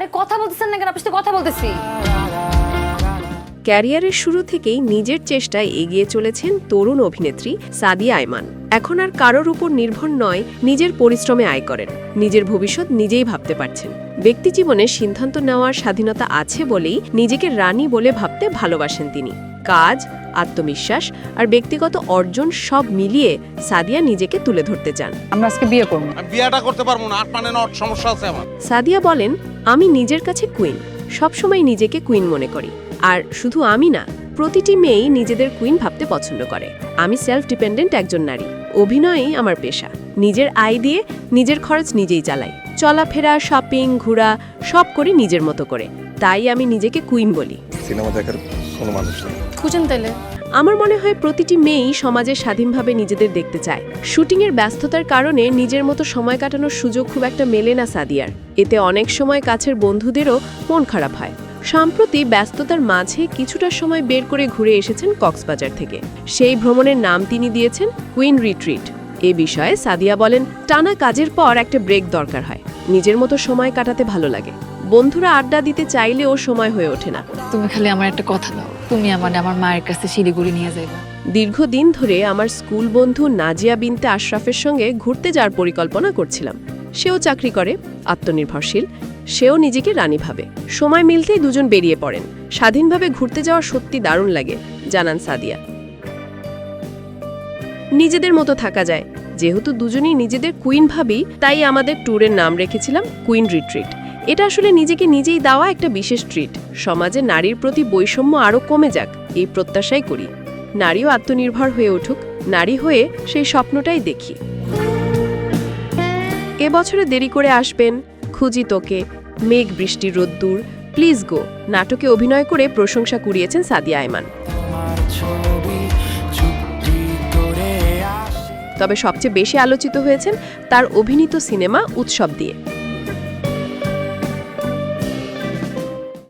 আরে কথা বলতেছেন না কেন? আপনার সাথে কথা বলতেছি। ক্যারিয়ারের শুরু থেকেই নিজের চেষ্টায় এগিয়ে চলেছেন তরুণ অভিনেত্রী সাদিয়া আয়মান। এখন আর কারোর উপর নির্ভর নয়, নিজের পরিশ্রমে আয় করেন, নিজের ভবিষ্যৎ নিজেই ভাবতে পারছেন। ব্যক্তিজীবনে সিদ্ধান্ত নেওয়ার স্বাধীনতা আছে বলেই নিজেকে রানী বলে ভাবতে ভালোবাসেন তিনি। কাজ, আত্মবিশ্বাস আর ব্যক্তিগত অর্জন সব মিলিয়ে সাদিয়া নিজেকে তুলে ধরতে চান। আমরা আজকে বিয়ে করব। আমি বিয়েটা করতে পারবো না, 8 মানে 9 সমস্যা আছে আমার। সাদিয়া বলেন, আমি নিজের কাছে কুইন, সবসময় নিজেকে কুইন মনে করি। আর শুধু আমি না, প্রতিটি মেয়েই নিজেদের কুইন ভাবতে পছন্দ করে। আমি সেলফ ডিপেন্ডেন্ট একজন নারী, অভিনয়ই আমার পেশা। নিজের আয় দিয়ে নিজের খরচ নিজেই চালাই, চলাফেরা, শপিং, ঘোরা সব করি নিজের মতো করে। তাই আমি নিজেকে কুইন বলি। সিনেমা দেখার কোনো মানুষ নেই। খুঁজেন তাইলে। আমার মনে হয় প্রতিটি মেয়েই সমাজে স্বাধীনভাবে নিজেদের দেখতে চায়। শুটিংয়ের ব্যস্ততার কারণে নিজের মতো সময় কাটানোর সুযোগ খুব একটা মেলে না সাদিয়ার। এতে অনেক সময় কাছের বন্ধুদেরও মন খারাপ হয়। সম্প্রতি ব্যস্ততার মাঝে কিছুটা সময় বের করে ঘুরে এসেছেন কক্সবাজার থেকে। সেই ভ্রমণের নাম তিনি দিয়েছেন কুইন রিট্রিট। এ বিষয়ে সাদিয়া বলেন, টানা কাজের পর একটা ব্রেক দরকার হয়, নিজের মতো সময় কাটাতে ভালো লাগে। বন্ধুরা আড্ডা দিতে চাইলেও সময় হয়ে ওঠে না। তুমি খালি আমার একটা কথা দাও, তুমি আমার মায়ের কাছে শিলিগুড়ি নিয়ে যাইবা। দীর্ঘদিন ধরে আমার স্কুল বন্ধু নাজিয়া বিনতে আশরাফের সঙ্গে ঘুরতে যাওয়ার পরিকল্পনা করছিলাম। সেও চাকরি করে, আত্মনির্ভরশীল, সেও নিজেকে রানী ভাবে। সময় মিলতেই দুজন বেরিয়ে পড়েন। স্বাধীনভাবে ঘুরতে যাওয়া সত্যি দারুণ লাগে, জানান সাদিয়া। নিজেদের মতো থাকা যায়। যেহেতু দুজনেই নিজেদের কুইন ভাবি, তাই আমাদের ট্যুরের নাম রেখেছিলাম কুইন রিট্রিট। এটা আসলে নিজেকে নিজেই দেওয়া একটা বিশেষ ট্রিট। সমাজে নারীর প্রতি বৈষম্য আরও কমে যাক, এই প্রত্যাশাই করি। নারীও আত্মনির্ভর হয়ে উঠুক, নারী হয়ে সেই স্বপ্নটাই দেখি। এবছরে দেরি করে আসবেন, খুঁজি তোকে, মেঘ বৃষ্টি রোদ্দুর, প্লিজ গো নাটকে অভিনয় করে প্রশংসা কুড়িয়েছেন সাদিয়া আয়মান। তবে সবচেয়ে বেশি আলোচিত হয়েছেন তার অভিনীত সিনেমা উৎসব দিয়ে।